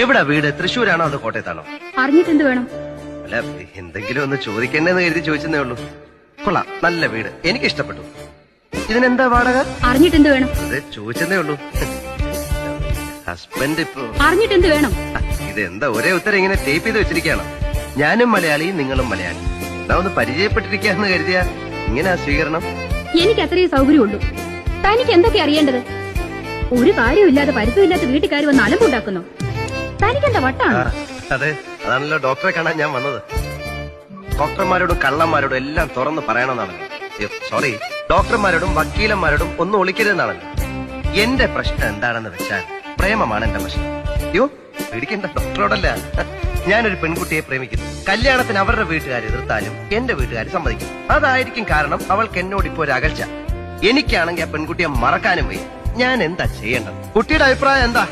എവിടാ വീട്? തൃശ്ശൂരാണോ അതോ കോട്ടയത്താണോ? അറിഞ്ഞിട്ട് എന്ത് വേണം? അല്ല, എന്തെങ്കിലും ഒന്ന് ചോദിക്കണ്ടെന്ന് കരുതി ചോദിച്ചതേ ഉള്ളൂ. കൊള്ളാം, നല്ല വീട്, എനിക്ക് ഇഷ്ടപ്പെട്ടു. ഇതിനെന്താ വാടക? അറിഞ്ഞിട്ട് എന്ത് വേണം? അത് ചോദിച്ചതേ ഉള്ളൂ. ഹസ്ബൻഡ് ഇപ്പൊ അറിഞ്ഞിട്ട് എന്ത് വേണം? ഇതെന്താ ഒരേ ഉത്തരം ഇങ്ങനെ ടേപ്പ് ചെയ്ത് വെച്ചിരിക്കുകയാണ്? ഞാനും മലയാളി, നിങ്ങളും മലയാളി. ഞാൻ ഒന്ന് പരിചയപ്പെട്ടിരിക്കാന്ന് കരുതിയ ഇങ്ങനെ സ്വീകരണം? എനിക്ക് അത്രയും സൗകര്യമുള്ളൂ. തനിക്ക് എന്തൊക്കെ അറിയേണ്ടത്? ഒരു കാര്യമില്ലാതെ പരിചയമില്ലാത്ത വീട്ടുകാർ വന്ന് അലമ്പുണ്ടാക്കുന്നു. തനിക്കെന്താ വട്ടാണ്? അതെ, അതാണല്ലോ ഡോക്ടറെ കാണാൻ ഞാൻ വന്നത്. ഡോക്ടർമാരോടും കള്ളന്മാരോടും എല്ലാം തുറന്ന് പറയണമെന്നാണല്ലോ. സോറി, ഡോക്ടർമാരോടും വക്കീലന്മാരോടും ഒന്നും ഒളിക്കരുതെന്നാണല്ലോ. എന്റെ പ്രശ്നം എന്താണെന്ന് വെച്ചാൽ പ്രേമമാണ് എന്റെ പ്രശ്നം. അയ്യോ, പേടിക്കണ്ട, ഡോക്ടറോടല്ല. ഞാനൊരു പെൺകുട്ടിയെ പ്രേമിക്കുന്നു. കല്യാണത്തിന് അവരുടെ വീട്ടുകാർ എതിർത്താലും എന്റെ വീട്ടുകാർ സമ്മതിക്കും. അതായിരിക്കും കാരണം അവൾക്ക് എന്നോട് ഇപ്പോ ഒരു അകൽച്ച. എനിക്കാണെങ്കിൽ ആ പെൺകുട്ടിയെ മറക്കാനും വയ്യ. ഞാൻ എന്താ ചെയ്യേണ്ടത്? കുട്ടിയുടെ അഭിപ്രായം എന്താ?